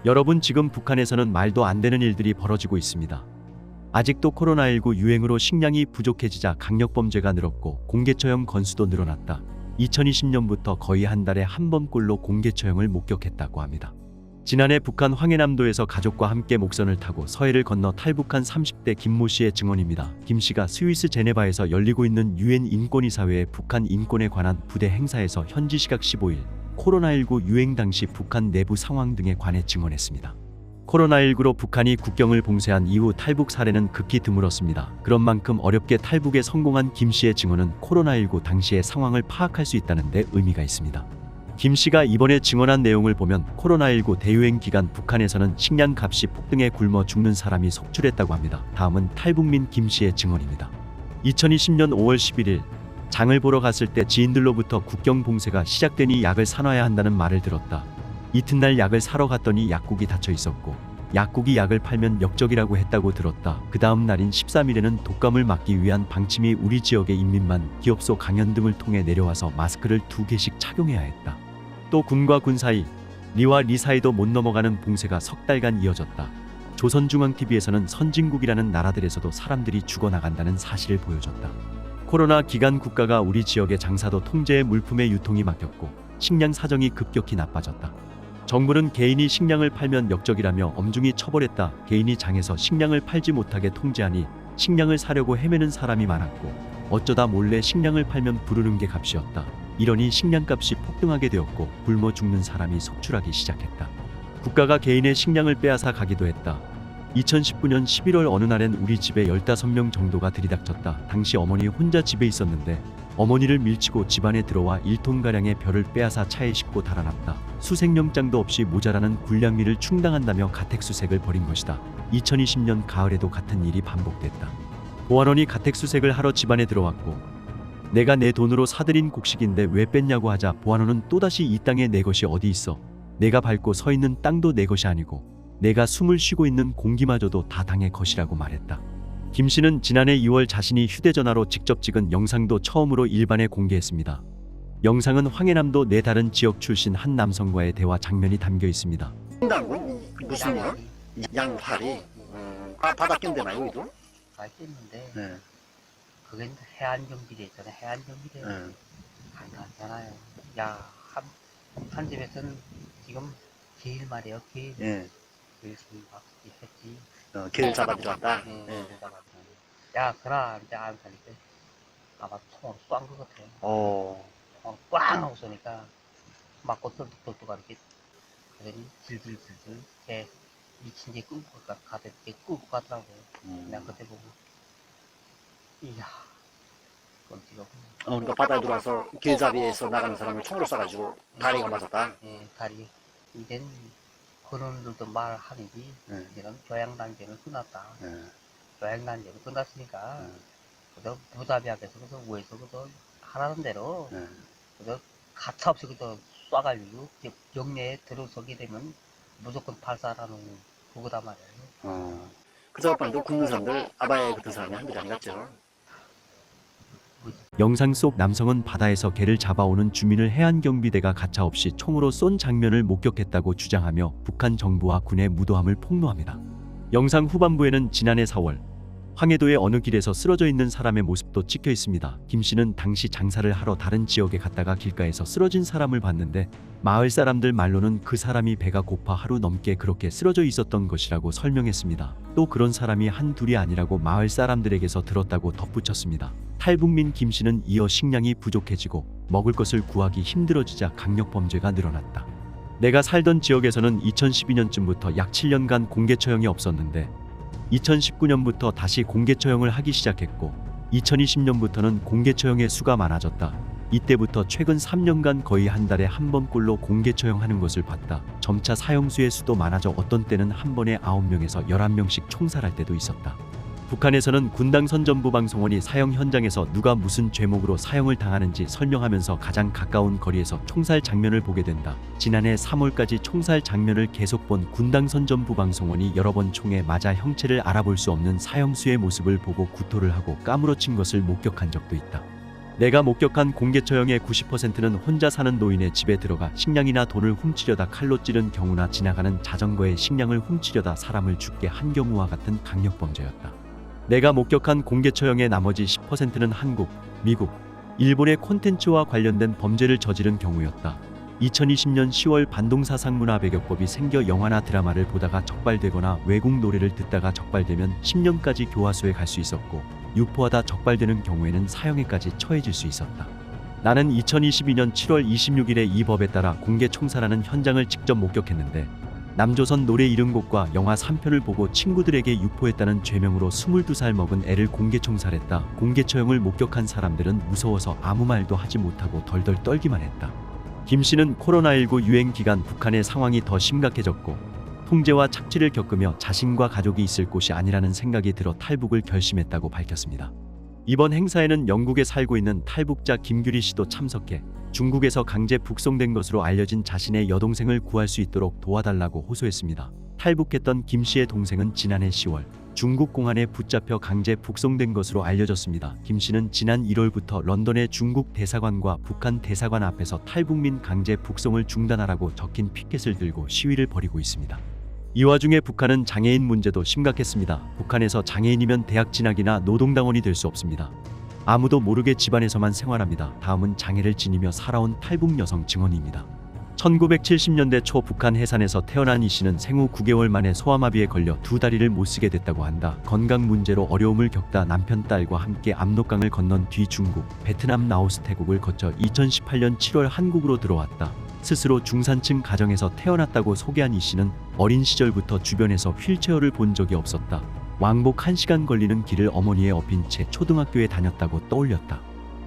여러분, 지금 북한에서는 말도 안 되는 일들이 벌어지고 있습니다. 아직도 코로나19 유행으로 식량이 부족해지자 강력범죄가 늘었고 공개처형 건수도 늘어났다. 2020년부터 거의 한 달에 한 번꼴로 공개처형을 목격했다고 합니다. 지난해 북한 황해남도에서 가족과 함께 목선을 타고 서해를 건너 탈북한 30대 김모 씨의 증언입니다. 김 씨가 스위스 제네바에서 열리고 있는 유엔 인권이사회의 북한 인권에 관한 부대 행사에서 현지 시각 15일 코로나19 유행 당시 북한 내부 상황 등에 관해 증언했습니다. 코로나19로 북한이 국경을 봉쇄한 이후 탈북 사례는 극히 드물었습니다. 그런 만큼 어렵게 탈북에 성공한 김 씨의 증언은 코로나19 당시의 상황을 파악할 수 있다는 데 의미가 있습니다. 김 씨가 이번에 증언한 내용을 보면 코로나19 대유행 기간 북한에서는 식량 값이 폭등해 굶어 죽는 사람이 속출했다고 합니다. 다음은 탈북민 김 씨의 증언입니다. 2020년 5월 11일 장을 보러 갔을 때 지인들로부터 국경 봉쇄가 시작되니 약을 사놔야 한다는 말을 들었다. 이튿날 약을 사러 갔더니 약국이 닫혀 있었고 약국이 약을 팔면 역적이라고 했다고 들었다. 그 다음 날인 13일에는 독감을 막기 위한 방침이 우리 지역의 인민만 기업소 강연 등을 통해 내려와서 마스크를 2개씩 착용해야 했다. 또 군과 군 사이, 리와 리 사이도 못 넘어가는 봉쇄가 석 달간 이어졌다. 조선중앙TV에서는 선진국이라는 나라들에서도 사람들이 죽어나간다는 사실을 보여줬다. 코로나 기간 국가가 우리 지역의 장사도 통제에 물품의 유통이 막혔고 식량 사정이 급격히 나빠졌다. 정부는 개인이 식량을 팔면 역적이라며 엄중히 처벌했다. 개인이 장에서 식량을 팔지 못하게 통제하니 식량을 사려고 헤매는 사람이 많았고 어쩌다 몰래 식량을 팔면 부르는 게 값이었다. 이러니 식량값이 폭등하게 되었고 굶어 죽는 사람이 속출하기 시작했다. 국가가 개인의 식량을 빼앗아 가기도 했다. 2019년 11월 어느 날엔 우리 집에 15명 정도가 들이닥쳤다. 당시 어머니 혼자 집에 있었는데 어머니를 밀치고 집 안에 들어와 1톤가량의 벼를 빼앗아 차에 싣고 달아났다. 수색영장도 없이 모자라는 군량미를 충당한다며 가택수색을 벌인 것이다. 2020년 가을에도 같은 일이 반복됐다. 보안원이 가택수색을 하러 집 안에 들어왔고 내가 내 돈으로 사들인 곡식인데 왜 뺐냐고 하자 보안원은 또다시 이 땅에 내 것이 어디 있어. 내가 밟고 서 있는 땅도 내 것이 아니고 내가 숨을 쉬고 있는 공기마저도 다 당의 것이라고 말했다. 김 씨는 지난해 2월 자신이 휴대전화로 직접 찍은 영상도 처음으로 일반에 공개했습니다. 영상은 황해남도 네 다른 지역 출신 한 남성과의 대화 장면이 담겨 있습니다. 무슨 뭐? 양파리? 바다 낀데나 여기도? 맛있는데 네. 그게 해안경비대 있잖아. 해안경비대 안 가잖아요. 한 집에서는 지금 게일 말이에요. 게일. 예. 그래서 막 했지. 길 잡아주러 왔다. 네. 야, 그라 이제 안 살니까 아마 총으로 쏘한 것 같아요. 총으로 꽝 하고 쏘니까 맞고 덜떡덜떡 이렇게 그러니 질질질질 개 미친 게 끌고 가듯이 끌고 가더라고요. 내가 그때 보고 이야 끔찍하고. 그러니까 바다에 들어와서 길잡이에서 나가는 사람을 총으로 쏴가지고 다리가 맞았다. 예, 다리. 이젠 그놈들도 말하는지 이런 교양단계를 끝났다. 교양단계를 끝났으니까 그저 부자비하게서 그저 우에서 그저 하라는 대로 그저 가차없이 그저 쏴가지고 영내에 들어서게 되면 무조건 발사하라는 그거다 말이에요. 그 작업반도 굶는 사람들 아바에 같은 사람이 한둘이 아니겠죠. 영상 속 남성은 바다에서 개를 잡아오는 주민을 해안경비대가 가차없이 총으로 쏜 장면을 목격했다고 주장하며 북한 정부와 군의 무도함을 폭로합니다. 영상 후반부에는 지난해 4월 황해도의 어느 길에서 쓰러져 있는 사람의 모습도 찍혀 있습니다. 김 씨는 당시 장사를 하러 다른 지역에 갔다가 길가에서 쓰러진 사람을 봤는데 마을 사람들 말로는 그 사람이 배가 고파 하루 넘게 그렇게 쓰러져 있었던 것이라고 설명했습니다. 또 그런 사람이 한둘이 아니라고 마을 사람들에게서 들었다고 덧붙였습니다. 탈북민 김 씨는 이어 식량이 부족해지고 먹을 것을 구하기 힘들어지자 강력범죄가 늘어났다. 내가 살던 지역에서는 2012년쯤부터 약 7년간 공개처형이 없었는데 2019년부터 다시 공개처형을 하기 시작했고 2020년부터는 공개처형의 수가 많아졌다. 이때부터 최근 3년간 거의 한 달에 한 번꼴로 공개처형하는 것을 봤다. 점차 사형수의 수도 많아져 어떤 때는 한 번에 9명에서 11명씩 총살할 때도 있었다. 북한에서는 군당 선전부 방송원이 사형 현장에서 누가 무슨 죄목으로 사형을 당하는지 설명하면서 가장 가까운 거리에서 총살 장면을 보게 된다. 지난해 3월까지 총살 장면을 계속 본 군당 선전부 방송원이 여러 번 총에 맞아 형체를 알아볼 수 없는 사형수의 모습을 보고 구토를 하고 까무러친 것을 목격한 적도 있다. 내가 목격한 공개 처형의 90%는 혼자 사는 노인의 집에 들어가 식량이나 돈을 훔치려다 칼로 찌른 경우나 지나가는 자전거에 식량을 훔치려다 사람을 죽게 한 경우와 같은 강력범죄였다. 내가 목격한 공개 처형의 나머지 10%는 한국, 미국, 일본의 콘텐츠와 관련된 범죄를 저지른 경우였다. 2020년 10월 반동사상문화배격법이 생겨 영화나 드라마를 보다가 적발되거나 외국 노래를 듣다가 적발되면 10년까지 교화소에 갈 수 있었고, 유포하다 적발되는 경우에는 사형에까지 처해질 수 있었다. 나는 2022년 7월 26일에 이 법에 따라 공개 총살하는 현장을 직접 목격했는데, 남조선 노래 70곡과 영화 3편을 보고 친구들에게 유포했다는 죄명으로 22살 먹은 애를 공개 총살했다. 공개 처형을 목격한 사람들은 무서워서 아무 말도 하지 못하고 덜덜 떨기만 했다. 김 씨는 코로나19 유행 기간 북한의 상황이 더 심각해졌고 통제와 착취를 겪으며 자신과 가족이 있을 곳이 아니라는 생각이 들어 탈북을 결심했다고 밝혔습니다. 이번 행사에는 영국에 살고 있는 탈북자 김규리 씨도 참석해 중국에서 강제 북송된 것으로 알려진 자신의 여동생을 구할 수 있도록 도와달라고 호소했습니다. 탈북했던 김 씨의 동생은 지난해 10월 중국 공안에 붙잡혀 강제 북송된 것으로 알려졌습니다. 김 씨는 지난 1월부터 런던의 중국 대사관과 북한 대사관 앞에서 탈북민 강제 북송을 중단하라고 적힌 피켓을 들고 시위를 벌이고 있습니다. 이 와중에 북한은 장애인 문제도 심각했습니다. 북한에서 장애인이면 대학 진학이나 노동당원이 될 수 없습니다. 아무도 모르게 집안에서만 생활합니다. 다음은 장애를 지니며 살아온 탈북 여성 증언입니다. 1970년대 초 북한 해산에서 태어난 이 씨는 생후 9개월 만에 소아마비에 걸려 두 다리를 못 쓰게 됐다고 한다. 건강 문제로 어려움을 겪다 남편 딸과 함께 압록강을 건넌 뒤 중국, 베트남, 라오스, 태국을 거쳐 2018년 7월 한국으로 들어왔다. 스스로 중산층 가정에서 태어났다고 소개한 이 씨는 어린 시절부터 주변에서 휠체어를 본 적이 없었다. 왕복 1시간 걸리는 길을 어머니에 업힌 채 초등학교에 다녔다고 떠올렸다.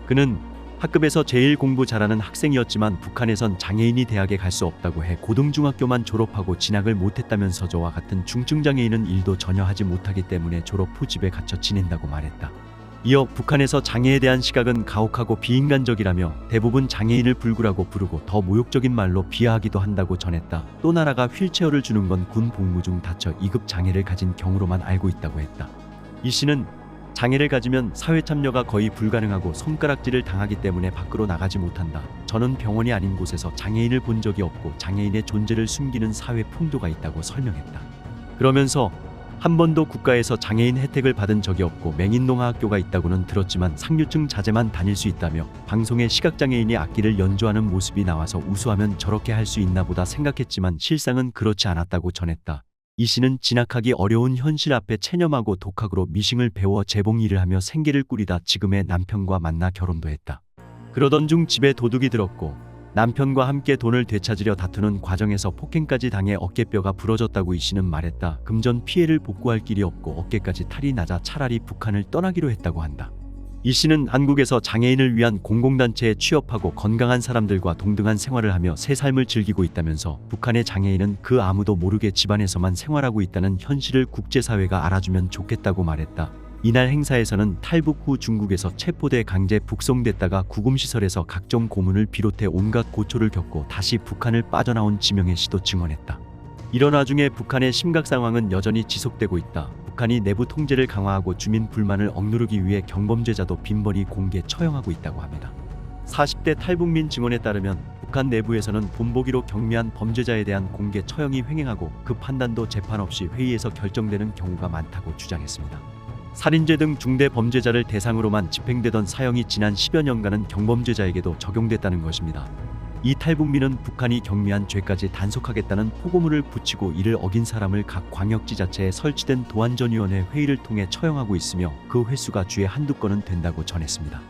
그는 학급에서 제일 공부 잘하는 학생이었지만 북한에선 장애인이 대학에 갈 수 없다고 해 고등중학교만 졸업하고 진학을 못했다면서 저와 같은 중증장애인은 일도 전혀 하지 못하기 때문에 졸업 후 집에 갇혀 지낸다고 말했다. 이어 북한에서 장애에 대한 시각은 가혹하고 비인간적이라며 대부분 장애인을 불구라고 부르고 더 모욕적인 말로 비하하기도 한다고 전했다. 또 나라가 휠체어를 주는 건 군 복무 중 다쳐 2급 장애를 가진 경우로만 알고 있다고 했다. 이 씨는 장애를 가지면 사회 참여가 거의 불가능하고 손가락질을 당하기 때문에 밖으로 나가지 못한다. 저는 병원이 아닌 곳에서 장애인을 본 적이 없고 장애인의 존재를 숨기는 사회 풍조가 있다고 설명했다. 그러면서 한 번도 국가에서 장애인 혜택을 받은 적이 없고 맹인농아학교가 있다고는 들었지만 상류층 자제만 다닐 수 있다며 방송에 시각장애인이 악기를 연주하는 모습이 나와서 우수하면 저렇게 할 수 있나 보다 생각했지만 실상은 그렇지 않았다고 전했다. 이 씨는 진학하기 어려운 현실 앞에 체념하고 독학으로 미싱을 배워 재봉 일을 하며 생계를 꾸리다 지금의 남편과 만나 결혼도 했다. 그러던 중 집에 도둑이 들었고 남편과 함께 돈을 되찾으려 다투는 과정에서 폭행까지 당해 어깨뼈가 부러졌다고 이 씨는 말했다. 금전 피해를 복구할 길이 없고 어깨까지 탈이 나자 차라리 북한을 떠나기로 했다고 한다. 이 씨는 한국에서 장애인을 위한 공공단체에 취업하고 건강한 사람들과 동등한 생활을 하며 새 삶을 즐기고 있다면서 북한의 장애인은 그 아무도 모르게 집안에서만 생활하고 있다는 현실을 국제사회가 알아주면 좋겠다고 말했다. 이날 행사에서는 탈북 후 중국에서 체포돼 강제 북송됐다가 구금시설에서 각종 고문을 비롯해 온갖 고초를 겪고 다시 북한을 빠져나온 지명의 씨도 증언했다. 이런 와중에 북한의 심각 상황은 여전히 지속되고 있다. 북한이 내부 통제를 강화하고 주민 불만을 억누르기 위해 경범죄자도 빈번히 공개 처형하고 있다고 합니다. 40대 탈북민 증언에 따르면 북한 내부에서는 본보기로 경미한 범죄자에 대한 공개 처형이 횡행하고 그 판단도 재판 없이 회의에서 결정되는 경우가 많다고 주장했습니다. 살인죄 등 중대 범죄자를 대상으로만 집행되던 사형이 지난 10여 년간은 경범죄자에게도 적용됐다는 것입니다. 이 탈북민은 북한이 경미한 죄까지 단속하겠다는 포고문을 붙이고 이를 어긴 사람을 각 광역지자체에 설치된 도안전위원회 회의를 통해 처형하고 있으며 그 횟수가 주에 한두 건은 된다고 전했습니다.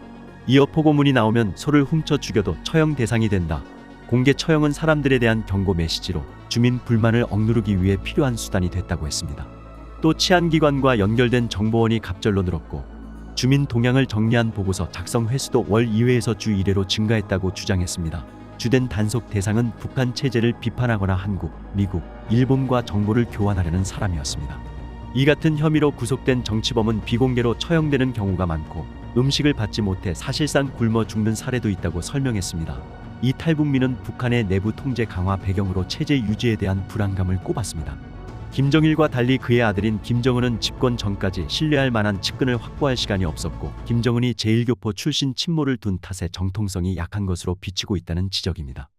이어 포고문이 나오면 소를 훔쳐 죽여도 처형 대상이 된다. 공개 처형은 사람들에 대한 경고 메시지로 주민 불만을 억누르기 위해 필요한 수단이 됐다고 했습니다. 또 치안기관과 연결된 정보원이 갑절로 늘었고 주민 동향을 정리한 보고서 작성 횟수도 월 2회에서 주 1회로 증가했다고 주장했습니다. 주된 단속 대상은 북한 체제를 비판하거나 한국, 미국, 일본과 정보를 교환하려는 사람이었습니다. 이 같은 혐의로 구속된 정치범은 비공개로 처형되는 경우가 많고 음식을 받지 못해 사실상 굶어 죽는 사례도 있다고 설명했습니다. 이 탈북민은 북한의 내부 통제 강화 배경으로 체제 유지에 대한 불안감을 꼽았습니다. 김정일과 달리 그의 아들인 김정은은 집권 전까지 신뢰할 만한 측근을 확보할 시간이 없었고 김정은이 제1교포 출신 친모를 둔 탓에 정통성이 약한 것으로 비치고 있다는 지적입니다.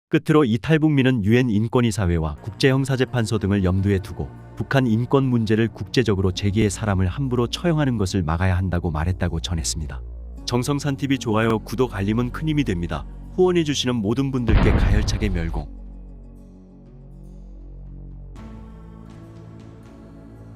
끝으로 이탈북민은 유엔 인권이사회와 국제형사재판소 등을 염두에 두고 북한 인권 문제를 국제적으로 제기해 사람을 함부로 처형하는 것을 막아야 한다고 말했다고 전했습니다. 정성산TV 좋아요, 구독, 알림은 큰 힘이 됩니다. 후원해주시는 모든 분들께 가열차게 멸공.